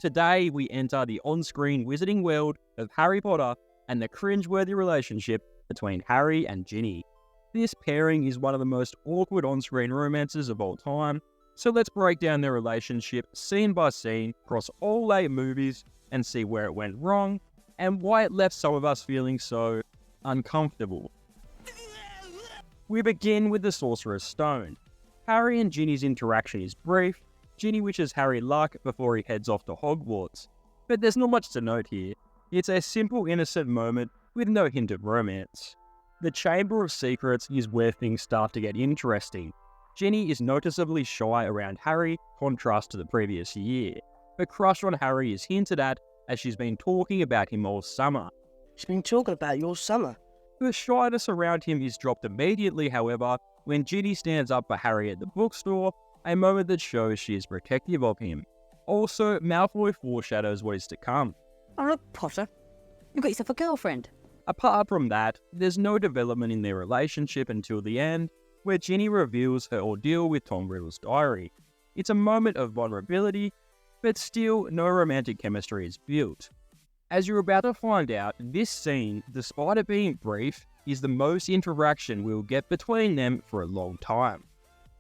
Today, we enter the on-screen wizarding world of Harry Potter and the cringeworthy relationship between Harry and Ginny. This pairing is one of the most awkward on-screen romances of all time, so let's break down their relationship scene by scene across all 8 movies and see where it went wrong and why it left some of us feeling so uncomfortable. We begin with the Sorcerer's Stone. Harry and Ginny's interaction is brief. Ginny wishes Harry luck before he heads off to Hogwarts. But there's not much to note here. It's a simple, innocent moment with no hint of romance. The Chamber of Secrets is where things start to get interesting. Ginny is noticeably shy around Harry, contrast to the previous year. Her crush on Harry is hinted at as she's been talking about him all summer. She's been talking about your summer. Her shyness around him is dropped immediately, however, when Ginny stands up for Harry at the bookstore, a moment that shows she is protective of him. Also, Malfoy foreshadows what is to come. Oh look, Potter, you got yourself a girlfriend. Apart from that, there's no development in their relationship until the end, where Ginny reveals her ordeal with Tom Riddle's diary. It's a moment of vulnerability, but still no romantic chemistry is built. As you're about to find out, this scene, despite it being brief, is the most interaction we'll get between them for a long time.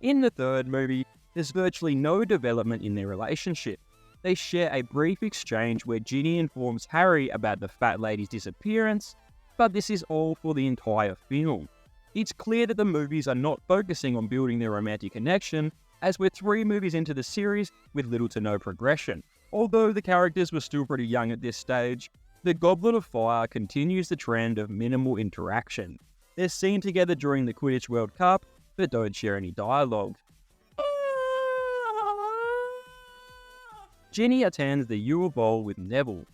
In the third movie, there's virtually no development in their relationship. They share a brief exchange where Ginny informs Harry about the fat lady's disappearance, but this is all for the entire film. It's clear that the movies are not focusing on building their romantic connection, as we're 3 movies into the series with little to no progression. Although the characters were still pretty young at this stage, the Goblet of Fire continues the trend of minimal interaction. They're seen together during the Quidditch World Cup, but don't share any dialogue. Ginny attends the Yule Ball with Neville.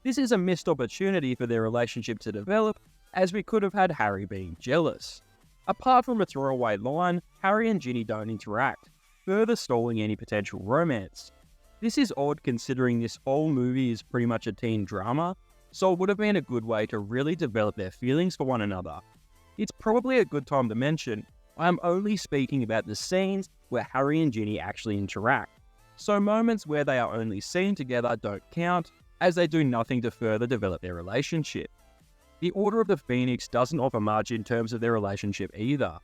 This is a missed opportunity for their relationship to develop, as we could have had Harry being jealous. Apart from a throwaway line, Harry and Ginny don't interact, further stalling any potential romance. This is odd considering this whole movie is pretty much a teen drama, so it would have been a good way to really develop their feelings for one another. It's probably a good time to mention, I am only speaking about the scenes where Harry and Ginny actually interact, so moments where they are only seen together don't count, as they do nothing to further develop their relationship. The Order of the Phoenix doesn't offer much in terms of their relationship either.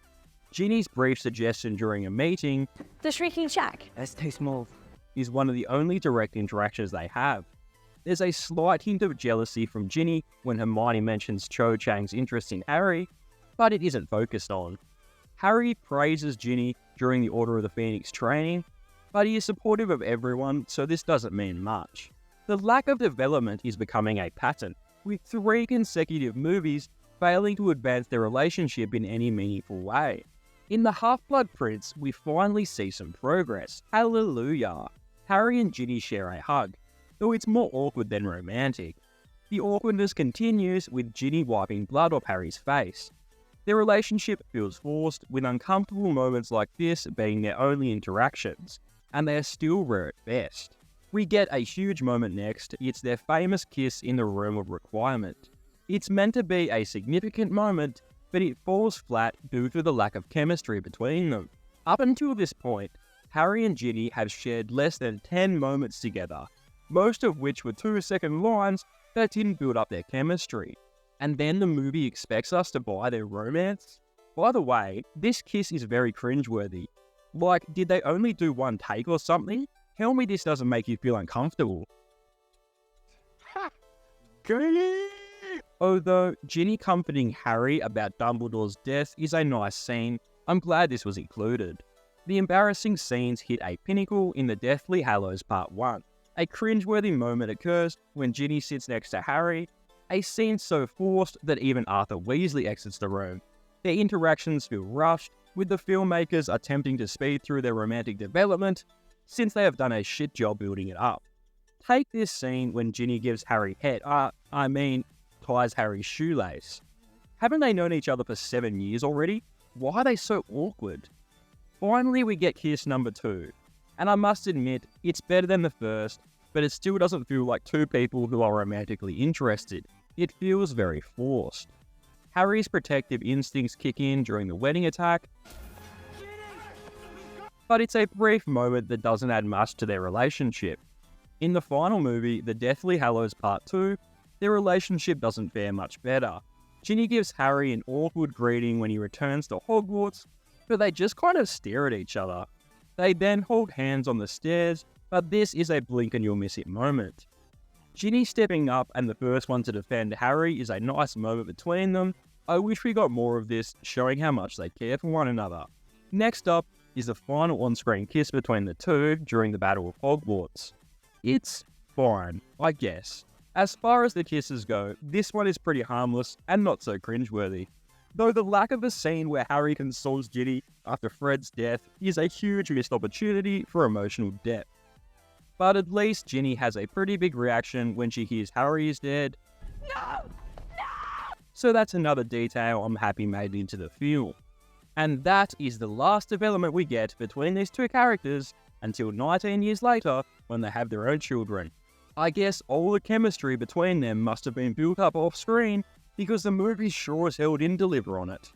Ginny's brief suggestion during a meeting, The Shrieking Shack. That's too small. is one of the only direct interactions they have. There's a slight hint of jealousy from Ginny when Hermione mentions Cho Chang's interest in Harry, but it isn't focused on. Harry praises Ginny during the Order of the Phoenix training, but he is supportive of everyone, so this doesn't mean much. The lack of development is becoming a pattern, with 3 consecutive movies failing to advance their relationship in any meaningful way. In The Half-Blood Prince, we finally see some progress. Hallelujah! Harry and Ginny share a hug, though it's more awkward than romantic. The awkwardness continues with Ginny wiping blood off Harry's face. Their relationship feels forced, with uncomfortable moments like this being their only interactions, and they are still rare at best. We get a huge moment next. It's their famous kiss in the Room of Requirement. It's meant to be a significant moment, but it falls flat due to the lack of chemistry between them. Up until this point, Harry and Ginny have shared less than 10 moments together, most of which were 2-second lines that didn't build up their chemistry. And then the movie expects us to buy their romance? By the way, this kiss is very cringeworthy. Like, did they only do 1 take or something? Tell me this doesn't make you feel uncomfortable. Although Ginny comforting Harry about Dumbledore's death is a nice scene, I'm glad this was included. The embarrassing scenes hit a pinnacle in the Deathly Hallows Part 1. A cringeworthy moment occurs when Ginny sits next to Harry, a scene so forced that even Arthur Weasley exits the room. Their interactions feel rushed, with the filmmakers attempting to speed through their romantic development, since they have done a shit job building it up. Take this scene when Ginny gives Harry ties Harry's shoelace. Haven't they known each other for 7 years already? Why are they so awkward? Finally, we get kiss number 2. And I must admit, it's better than the first, but it still doesn't feel like 2 people who are romantically interested. It feels very forced. Harry's protective instincts kick in during the wedding attack, but it's a brief moment that doesn't add much to their relationship. In the final movie, The Deathly Hallows Part 2, their relationship doesn't fare much better. Ginny gives Harry an awkward greeting when he returns to Hogwarts, but they just kind of stare at each other. They then hold hands on the stairs, but this is a blink and you'll miss it moment. Ginny stepping up and the first one to defend Harry is a nice moment between them. I wish we got more of this, showing how much they care for one another. Next up is the final on-screen kiss between the two during the Battle of Hogwarts. It's fine, I guess. As far as the kisses go, this one is pretty harmless and not so cringeworthy. Though the lack of a scene where Harry consoles Ginny after Fred's death is a huge missed opportunity for emotional depth. But at least Ginny has a pretty big reaction when she hears Harry is dead. No! No! So that's another detail I'm happy made into the film. And that is the last development we get between these two characters until 19 years later when they have their own children. I guess all the chemistry between them must have been built up off screen because the movie sure as hell didn't deliver on it.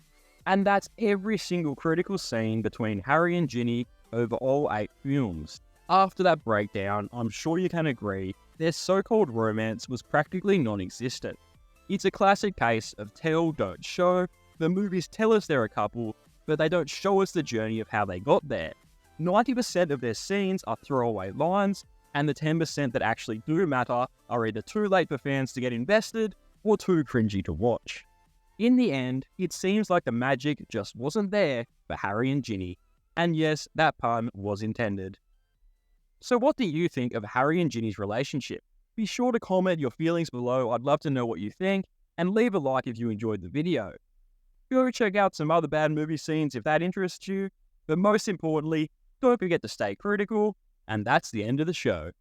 And that's every single critical scene between Harry and Ginny over all 8 films. After that breakdown, I'm sure you can agree, their so-called romance was practically non-existent. It's a classic case of tell, don't show. The movies tell us they're a couple, but they don't show us the journey of how they got there. 90% of their scenes are throwaway lines, and the 10% that actually do matter are either too late for fans to get invested or too cringy to watch. In the end, it seems like the magic just wasn't there for Harry and Ginny. And yes, that pun was intended. So what do you think of Harry and Ginny's relationship? Be sure to comment your feelings below, I'd love to know what you think, and leave a like if you enjoyed the video. Go check out some other bad movie scenes if that interests you, but most importantly, don't forget to stay critical, and that's the end of the show.